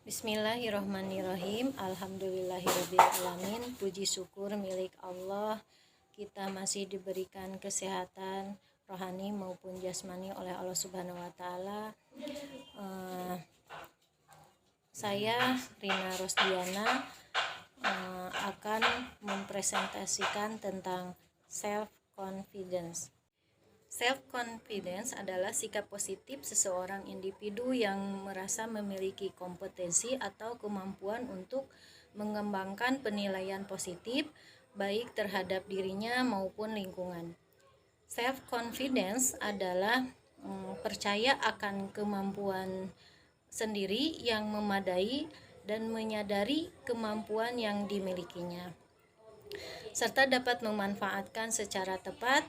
Bismillahirrohmanirrohim. Alhamdulillahirrabbilalamin. Puji syukur milik Allah. Kita masih diberikan kesehatan rohani maupun jasmani oleh Allah Subhanahu wa Ta'ala. Saya Rina Rosdiana akan mempresentasikan tentang self-confidence. Self-confidence adalah sikap positif seseorang individu yang merasa memiliki kompetensi atau kemampuan untuk mengembangkan penilaian positif baik terhadap dirinya maupun lingkungan. Self-confidence adalah percaya akan kemampuan sendiri yang memadai dan menyadari kemampuan yang dimilikinya, serta dapat memanfaatkan secara tepat.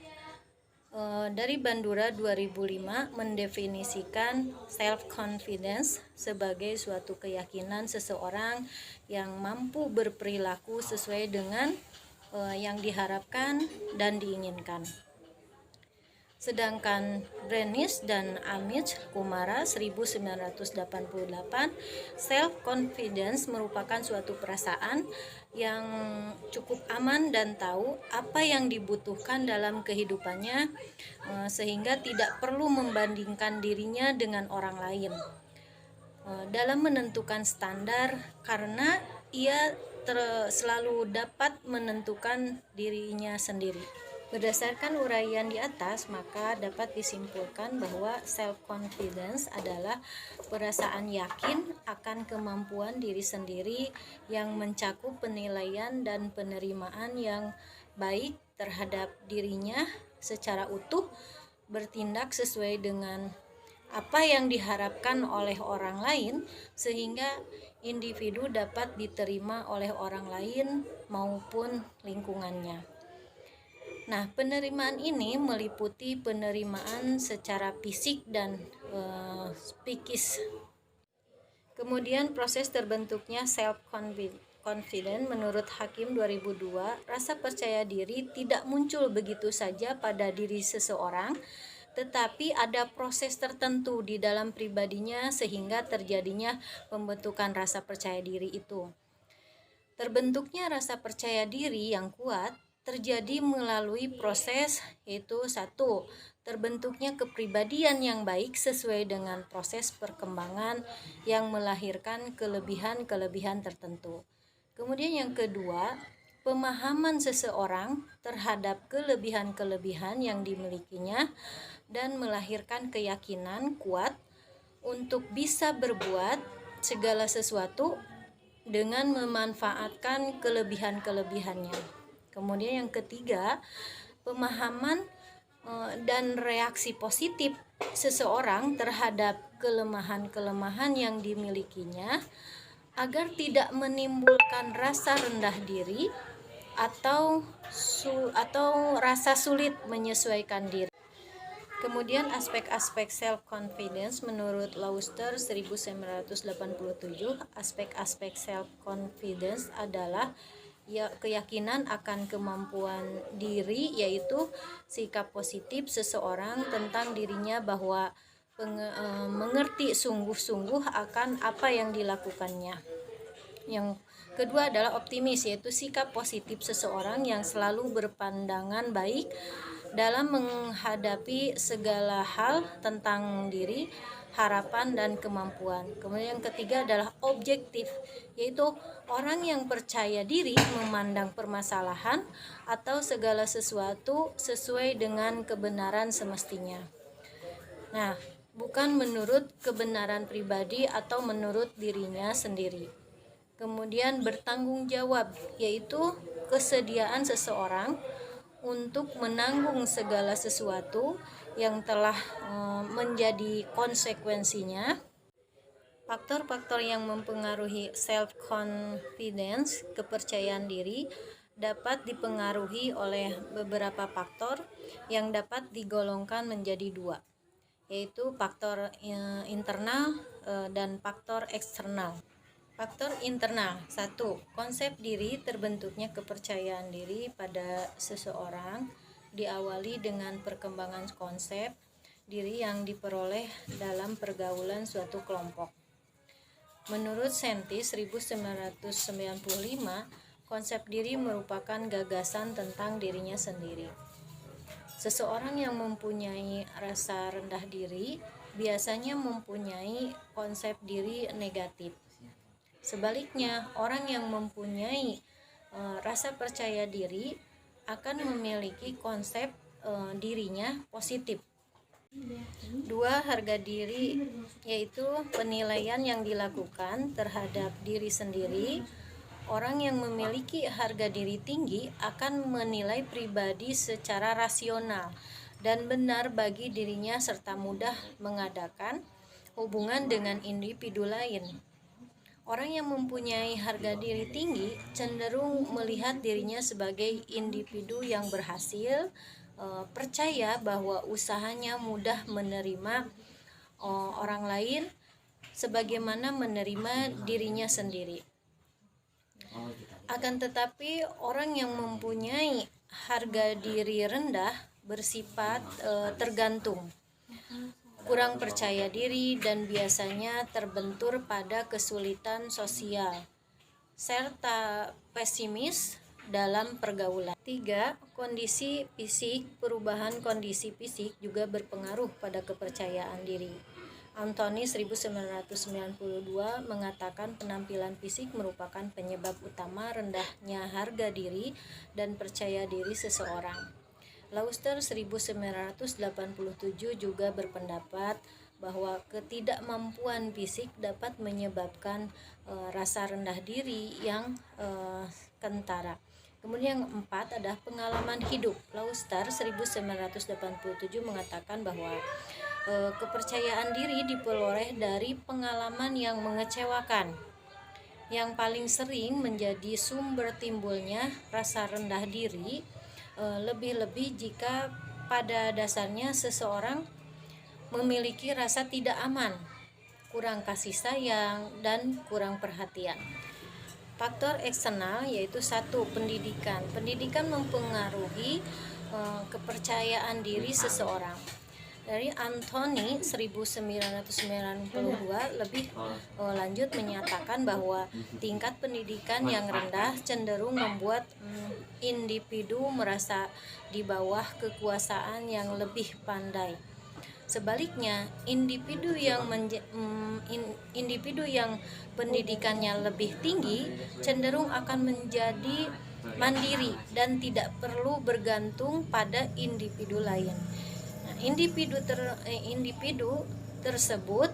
Dari Bandura 2005 mendefinisikan self-confidence sebagai suatu keyakinan seseorang yang mampu berperilaku sesuai dengan yang diharapkan dan diinginkan. Sedangkan Brenis dan Amit Kumara 1988, self-confidence merupakan suatu perasaan yang cukup aman dan tahu apa yang dibutuhkan dalam kehidupannya, sehingga tidak perlu membandingkan dirinya dengan orang lain dalam menentukan standar, karena ia selalu dapat menentukan dirinya sendiri. Berdasarkan uraian di atas, maka dapat disimpulkan bahwa self-confidence adalah perasaan yakin akan kemampuan diri sendiri yang mencakup penilaian dan penerimaan yang baik terhadap dirinya secara utuh, bertindak sesuai dengan apa yang diharapkan oleh orang lain, sehingga individu dapat diterima oleh orang lain maupun lingkungannya. Nah, penerimaan ini meliputi penerimaan secara fisik dan psikis. Kemudian proses terbentuknya self-confidence menurut Hakim 2002, rasa percaya diri tidak muncul begitu saja pada diri seseorang, tetapi ada proses tertentu di dalam pribadinya sehingga terjadinya pembentukan rasa percaya diri itu. Terbentuknya rasa percaya diri yang kuat terjadi melalui proses, yaitu 1. Terbentuknya kepribadian yang baik sesuai dengan proses perkembangan yang melahirkan kelebihan-kelebihan tertentu. Kemudian yang kedua, pemahaman seseorang terhadap kelebihan-kelebihan yang dimilikinya dan melahirkan keyakinan kuat untuk bisa berbuat segala sesuatu dengan memanfaatkan kelebihan-kelebihannya. Kemudian yang ketiga, pemahaman dan reaksi positif seseorang terhadap kelemahan-kelemahan yang dimilikinya agar tidak menimbulkan rasa rendah diri atau rasa sulit menyesuaikan diri. Kemudian aspek-aspek self-confidence menurut Lauster 1987, aspek-aspek self-confidence adalah keyakinan akan kemampuan diri, yaitu sikap positif seseorang tentang dirinya bahwa mengerti sungguh-sungguh akan apa yang dilakukannya. Yang kedua adalah optimis, yaitu sikap positif seseorang yang selalu berpandangan baik dalam menghadapi segala hal tentang diri, harapan, dan kemampuan. Kemudian yang ketiga adalah objektif, yaitu orang yang percaya diri memandang permasalahan atau segala sesuatu sesuai dengan kebenaran semestinya. Nah, bukan menurut kebenaran pribadi atau menurut dirinya sendiri. Kemudian bertanggung jawab, yaitu kesediaan seseorang untuk menanggung segala sesuatu yang telah menjadi konsekuensinya. Faktor-faktor yang mempengaruhi self-confidence, kepercayaan diri, dapat dipengaruhi oleh beberapa faktor yang dapat digolongkan menjadi 2, yaitu faktor internal dan faktor eksternal. Faktor internal, 1. Konsep diri. Terbentuknya kepercayaan diri pada seseorang diawali dengan perkembangan konsep diri yang diperoleh dalam pergaulan suatu kelompok. Menurut Senti 1995, konsep diri merupakan gagasan tentang dirinya sendiri. Seseorang yang mempunyai rasa rendah diri biasanya mempunyai konsep diri negatif. Sebaliknya, orang yang mempunyai rasa percaya diri akan memiliki konsep dirinya positif. 2. Harga diri, yaitu penilaian yang dilakukan terhadap diri sendiri. Orang yang memiliki harga diri tinggi akan menilai pribadi secara rasional dan benar bagi dirinya serta mudah mengadakan hubungan dengan individu lain. Orang yang mempunyai harga diri tinggi cenderung melihat dirinya sebagai individu yang berhasil, percaya bahwa usahanya mudah menerima orang lain sebagaimana menerima dirinya sendiri. Akan tetapi orang yang mempunyai harga diri rendah bersifat tergantung, kurang percaya diri, dan biasanya terbentur pada kesulitan sosial serta pesimis dalam pergaulan. 3. Kondisi fisik. Perubahan kondisi fisik juga berpengaruh pada kepercayaan diri. Anthony 1992 mengatakan penampilan fisik merupakan penyebab utama rendahnya harga diri dan percaya diri seseorang. Lauster 1987 juga berpendapat bahwa ketidakmampuan fisik dapat menyebabkan rasa rendah diri yang kentara. Kemudian yang 4 adalah pengalaman hidup. Lauster 1987 mengatakan bahwa kepercayaan diri diperoleh dari pengalaman yang mengecewakan, yang paling sering menjadi sumber timbulnya rasa rendah diri, lebih-lebih jika pada dasarnya seseorang memiliki rasa tidak aman, kurang kasih sayang, dan kurang perhatian. Faktor eksternal yaitu 1. Pendidikan. Pendidikan mempengaruhi kepercayaan diri seseorang. Dari Anthony 1992 lebih lanjut menyatakan bahwa tingkat pendidikan yang rendah cenderung membuat individu merasa di bawah kekuasaan yang lebih pandai. Sebaliknya, individu yang pendidikannya lebih tinggi cenderung akan menjadi mandiri dan tidak perlu bergantung pada individu lain. Individu tersebut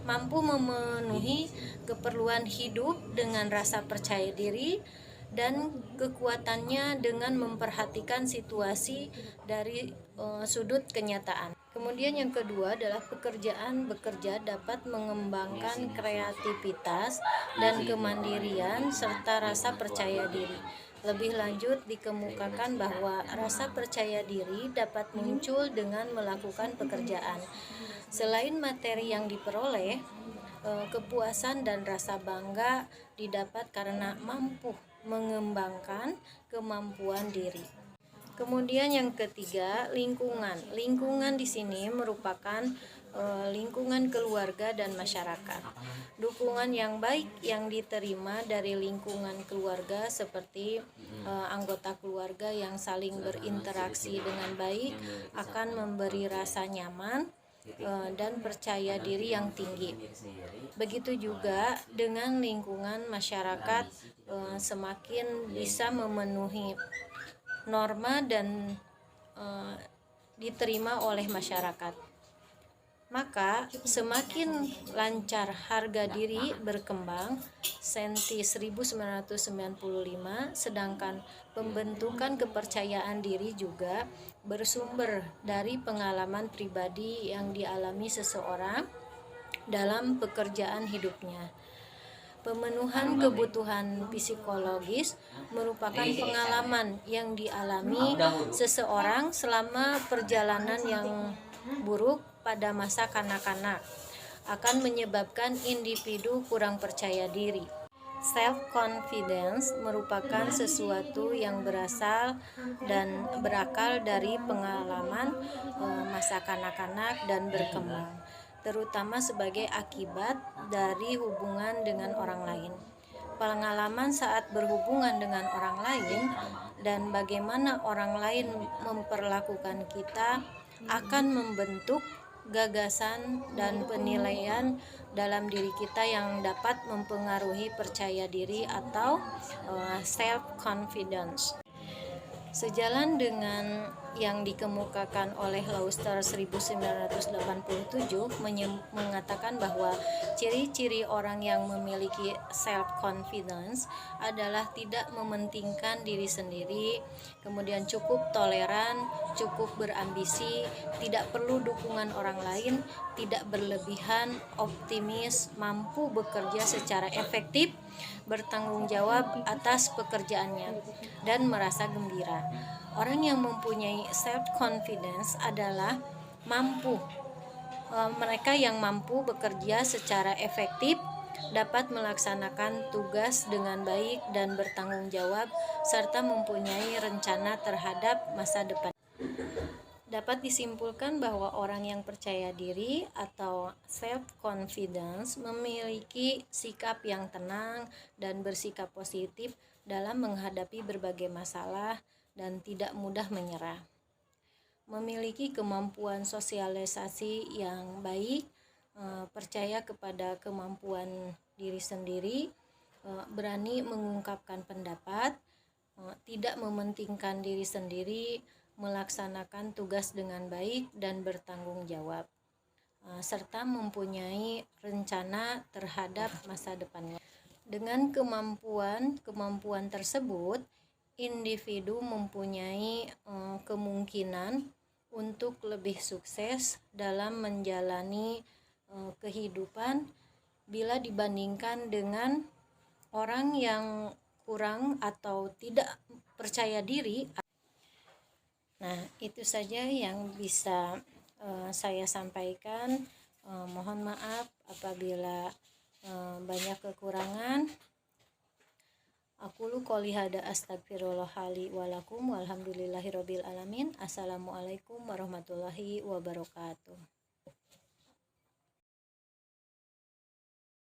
mampu memenuhi keperluan hidup dengan rasa percaya diri dan kekuatannya dengan memperhatikan situasi dari sudut kenyataan. Kemudian yang kedua adalah bekerja dapat mengembangkan kreativitas dan kemandirian serta rasa percaya diri. Lebih lanjut dikemukakan bahwa rasa percaya diri dapat muncul dengan melakukan pekerjaan. Selain materi yang diperoleh, kepuasan dan rasa bangga didapat karena mampu mengembangkan kemampuan diri. Kemudian yang ketiga, lingkungan. Lingkungan di sini merupakan lingkungan keluarga dan masyarakat. Dukungan yang baik yang diterima dari lingkungan keluarga seperti anggota keluarga yang saling berinteraksi dengan baik akan memberi rasa nyaman dan percaya diri yang tinggi. Begitu juga dengan lingkungan masyarakat, semakin bisa memenuhi norma dan diterima oleh masyarakat, maka semakin lancar harga diri berkembang. Senti 1995, sedangkan pembentukan kepercayaan diri juga bersumber dari pengalaman pribadi yang dialami seseorang dalam pekerjaan hidupnya. Pemenuhan kebutuhan psikologis merupakan pengalaman yang dialami seseorang selama perjalanan yang buruk pada masa kanak-kanak, akan menyebabkan individu kurang percaya diri. Self-confidence merupakan sesuatu yang berasal dan berakal dari pengalaman masa kanak-kanak dan berkembang. terutama sebagai akibat dari hubungan dengan orang lain. Pengalaman saat berhubungan dengan orang lain dan bagaimana orang lain memperlakukan kita akan membentuk gagasan dan penilaian dalam diri kita yang dapat mempengaruhi percaya diri atau self confidence. Sejalan dengan yang dikemukakan oleh Lauster 1987 mengatakan bahwa ciri-ciri orang yang memiliki self-confidence adalah tidak mementingkan diri sendiri, kemudian cukup toleran, cukup berambisi, tidak perlu dukungan orang lain, tidak berlebihan, optimis, mampu bekerja secara efektif, bertanggung jawab atas pekerjaannya, dan merasa gembira. Orang yang mempunyai self confidence adalah mereka yang mampu bekerja secara efektif, dapat melaksanakan tugas dengan baik dan bertanggung jawab, serta mempunyai rencana terhadap masa depan. Dapat disimpulkan bahwa orang yang percaya diri atau self confidence memiliki sikap yang tenang dan bersikap positif dalam menghadapi berbagai masalah dan tidak mudah menyerah. Memiliki kemampuan sosialisasi yang baik, percaya kepada kemampuan diri sendiri, berani mengungkapkan pendapat, tidak mementingkan diri sendiri, melaksanakan tugas dengan baik dan bertanggung jawab, serta mempunyai rencana terhadap masa depannya. Dengan kemampuan tersebut, individu mempunyai kemungkinan untuk lebih sukses dalam menjalani kehidupan bila dibandingkan dengan orang yang kurang atau tidak percaya diri. Nah, itu saja yang bisa saya sampaikan. Mohon maaf apabila banyak kekurangan. Aqulu qouli hada astagfirullah li wa lakum walhamdulillahirabbil alamin. Assalamualaikum warahmatullahi wabarakatuh.